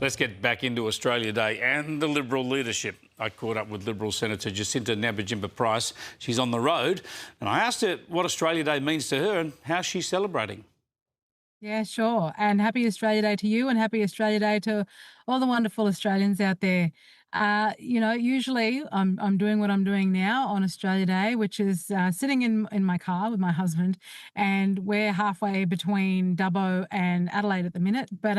Let's get back into Australia Day and the Liberal leadership. I caught up with Liberal Senator Jacinta Nampijinpa Price. She's on the road, and I asked her what Australia Day means to her and how she's celebrating. Yeah, sure. And happy Australia Day to you, and happy Australia Day to all the wonderful Australians out there. Usually I'm doing what I'm doing now on Australia Day, which is sitting in my car with my husband, and we're halfway between Dubbo and Adelaide at the minute. But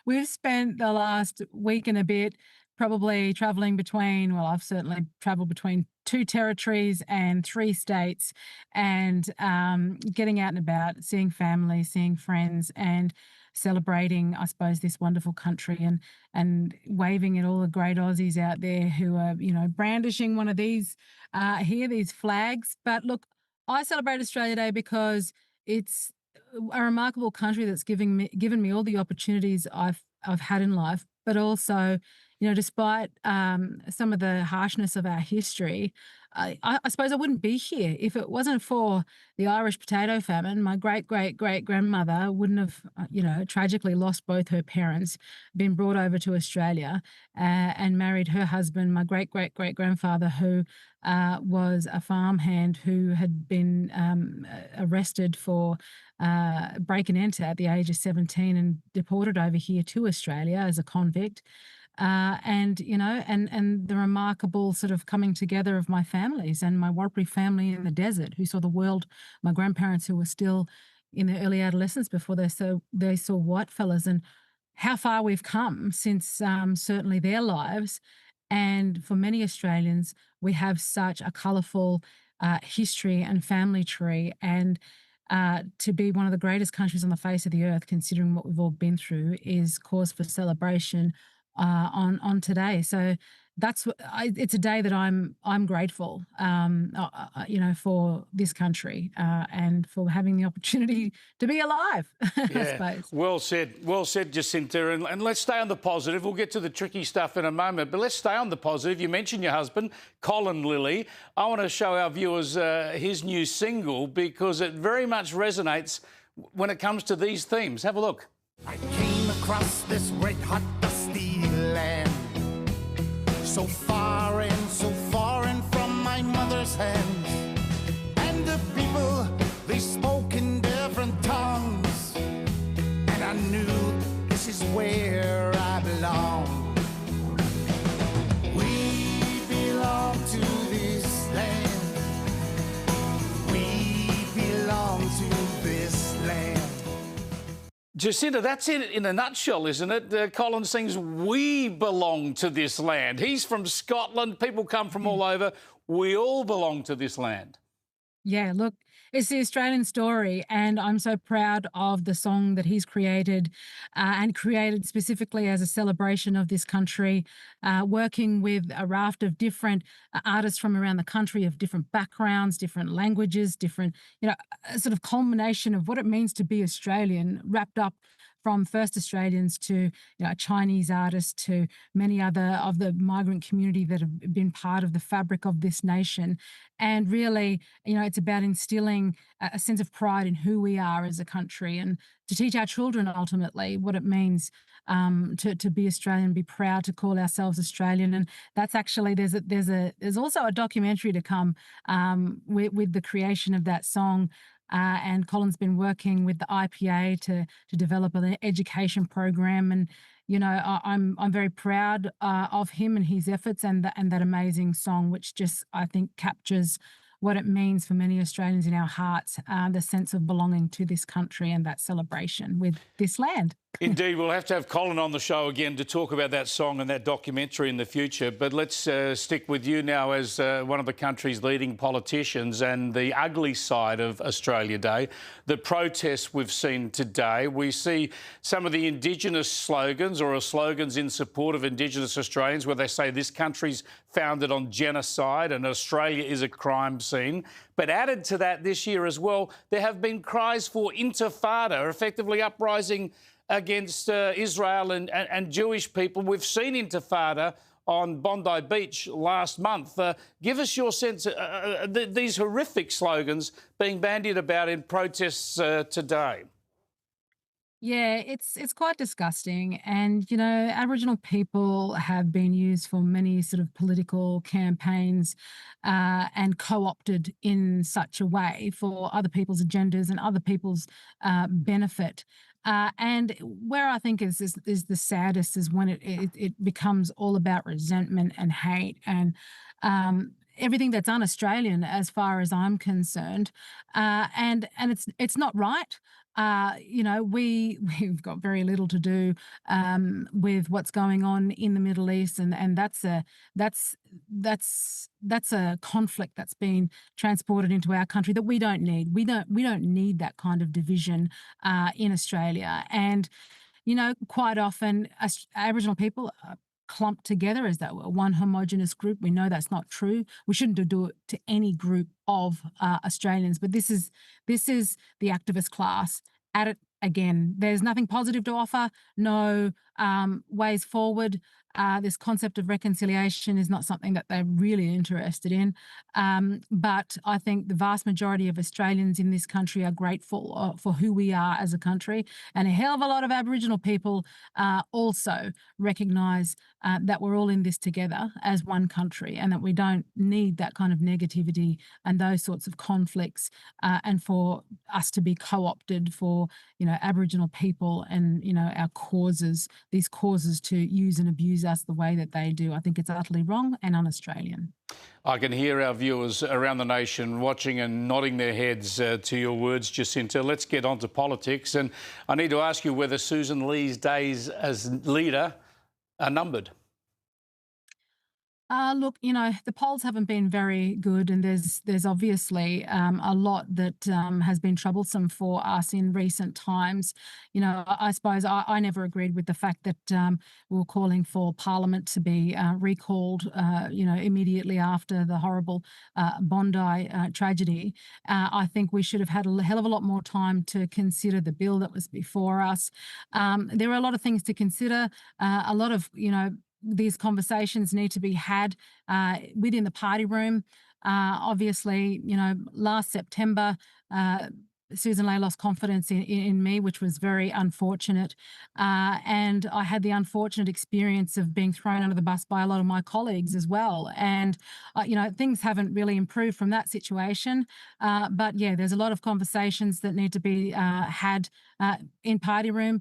we've spent the last week and a bit probably traveling between, well, I've certainly traveled between two territories and three states, and getting out and about, seeing family, seeing friends, and celebrating, I suppose, this wonderful country, and waving at all the great Aussies out there who are, brandishing one of these these flags. But look, I celebrate Australia Day because it's a remarkable country that's given me all the opportunities I've had in life, but also, despite some of the harshness of our history, I suppose I wouldn't be here if it wasn't for the Irish potato famine. My great great great grandmother wouldn't have, tragically lost both her parents, been brought over to Australia, and married her husband, my great great great grandfather, who was a farmhand who had been arrested for break and enter at the age of 17 and deported over here to Australia as a convict. And the remarkable sort of coming together of my families, and my Warrapuri family in the desert who saw the world, my grandparents who were still in their early adolescence before they saw white fellas, and how far we've come since certainly their lives. And for many Australians, we have such a colourful history and family tree, and to be one of the greatest countries on the face of the earth, considering what we've all been through, is cause for celebration on today. So it's a day that I'm grateful, for this country, and for having the opportunity to be alive. I suppose. Well said, Jacinta. And let's stay on the positive. We'll get to the tricky stuff in a moment, but let's stay on the positive. You mentioned your husband, Colin Lilly. I want to show our viewers his new single, because it very much resonates when it comes to these themes. Have a look. I came across this red-hot dusty land, so foreign from my mother's hands, and the people, they spoke in different tongues, and I knew this is where I belong. We belong to this land. We belong to this land. Jacinta, that's it in a nutshell, isn't it? Colin sings, "We belong to this land." He's from Scotland. People come from all over. We all belong to this land. Yeah, look, it's the Australian story, and I'm so proud of the song that he's created, and created specifically as a celebration of this country, working with a raft of different artists from around the country, of different backgrounds, different languages, different, a sort of culmination of what it means to be Australian, wrapped up from first Australians to, a Chinese artist, to many other of the migrant community that have been part of the fabric of this nation. And really, it's about instilling a sense of pride in who we are as a country, and to teach our children ultimately what it means to be Australian, be proud to call ourselves Australian. And that's actually, there's also a documentary to come with the creation of that song. And Colin's been working with the IPA to develop an education program, and I'm very proud of him and his efforts, and that amazing song, which just, I think, captures what it means for many Australians in our hearts, the sense of belonging to this country and that celebration with this land. Indeed, we'll have to have Colin on the show again to talk about that song and that documentary in the future. But let's stick with you now as one of the country's leading politicians, and the ugly side of Australia Day, the protests we've seen today. We see some of the Indigenous slogans, or slogans in support of Indigenous Australians, where they say this country's founded on genocide and Australia is a crime scene. But added to that this year as well, there have been cries for intifada, effectively uprising against Israel and Jewish people. We've seen intifada on Bondi Beach last month. Give us your sense of these horrific slogans being bandied about in protests today. Yeah, it's quite disgusting. And, you know, Aboriginal people have been used for many sort of political campaigns and co-opted in such a way for other people's agendas and other people's benefit. And where I think is the saddest is when it becomes all about resentment and hate and everything that's un-Australian as far as I'm concerned. And it's not right. You know, we've got very little to do with what's going on in the Middle East, and that's that's a conflict that's been transported into our country that we don't need. We don't need that kind of division in Australia. And you know, quite often Aboriginal people are clumped together as that one homogenous group. We know that's not true. We shouldn't do it to any group of Australians, but this is the activist class at it again. There's nothing positive to offer, no ways forward. This concept of reconciliation is not something that they're really interested in. But I think the vast majority of Australians in this country are grateful for who we are as a country. And a hell of a lot of Aboriginal people also recognise that we're all in this together as one country and that we don't need that kind of negativity and those sorts of conflicts and for us to be co-opted for, you know, Aboriginal people and, you know, our causes, these causes to use and abuse us the way that they do. I think it's utterly wrong and un-Australian. I can hear our viewers around the nation watching and nodding their heads to your words, Jacinta. Let's get on to politics. And I need to ask you whether Susan Lee's days as leader are numbered. Look, you know, the polls haven't been very good, and there's obviously a lot that has been troublesome for us in recent times. You know, I suppose I never agreed with the fact that we were calling for Parliament to be recalled, you know, immediately after the horrible Bondi tragedy. I think we should have had a hell of a lot more time to consider the bill that was before us. There are a lot of things to consider, a lot of, you know, these conversations need to be had within the party room. Obviously, you know, last September, Susan Ley lost confidence in me, which was very unfortunate. And I had the unfortunate experience of being thrown under the bus by a lot of my colleagues as well. And, you know, things haven't really improved from that situation. But yeah, there's a lot of conversations that need to be had in party room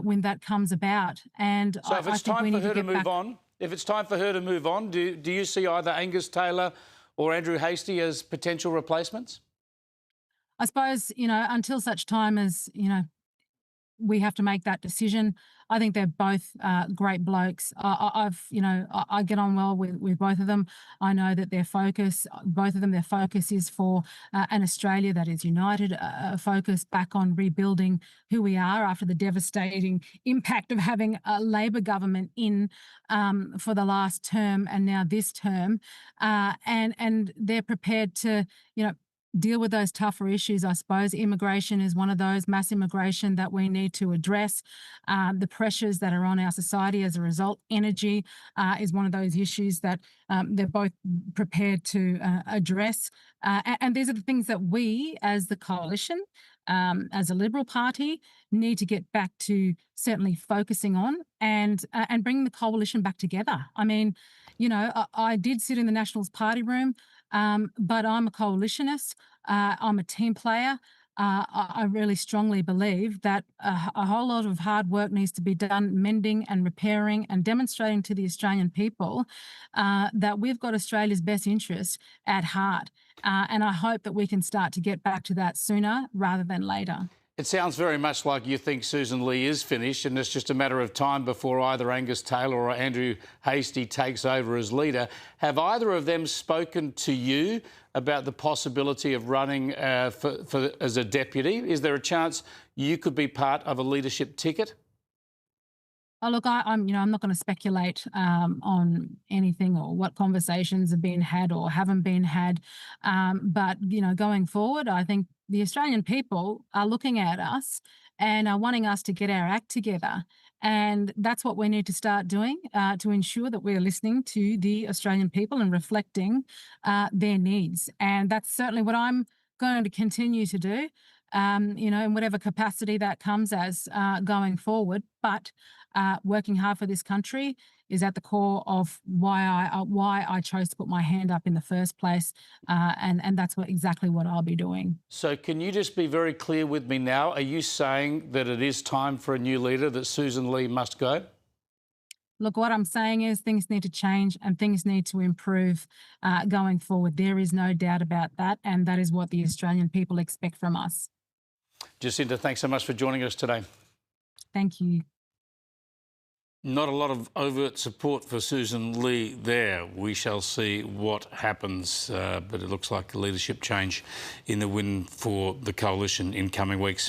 when that comes about. And So if it's time for her to move on, if it's time for her to move on, do you see either Angus Taylor or Andrew Hastie as potential replacements? I suppose, you know, until such time as, you know, we have to make that decision. I think they're both great blokes. You know, I get on well with both of them. I know that both of them, their focus is for an Australia that is united, a focus back on rebuilding who we are after the devastating impact of having a Labor government in for the last term and now this term. And they're prepared to, you know, deal with those tougher issues. I suppose immigration is one of those, mass immigration that we need to address. The pressures that are on our society as a result. Energy is one of those issues that they're both prepared to address. And these are the things that we as the coalition, as a Liberal Party, need to get back to certainly focusing on and bring the coalition back together. I mean, you know, I did sit in the Nationals party room, but I'm a coalitionist. I'm a team player. I really strongly believe that a whole lot of hard work needs to be done mending and repairing and demonstrating to the Australian people that we've got Australia's best interests at heart. And I hope that we can start to get back to that sooner rather than later. It sounds very much like you think Susan Lee is finished and it's just a matter of time before either Angus Taylor or Andrew Hastie takes over as leader. Have either of them spoken to you about the possibility of running as a deputy? Is there a chance you could be part of a leadership ticket? Oh, look, I'm, you know, I'm not going to speculate on anything or what conversations have been had or haven't been had. But, you know, going forward, I think the Australian people are looking at us and are wanting us to get our act together. And that's what we need to start doing to ensure that we're listening to the Australian people and reflecting their needs. And that's certainly what I'm going to continue to do. in whatever capacity that comes as going forward. But working hard for this country is at the core of why I chose to put my hand up in the first place, and that's exactly what I'll be doing. So can you just be very clear with me now? Are you saying that it is time for a new leader, that Susan Lee must go? Look, what I'm saying is things need to change and things need to improve going forward. There is no doubt about that, and that is what the Australian people expect from us. Jacinta, thanks so much for joining us today. Thank you. Not a lot of overt support for Susan Lee there. We shall see what happens, but it looks like a leadership change in the wind for the coalition in coming weeks.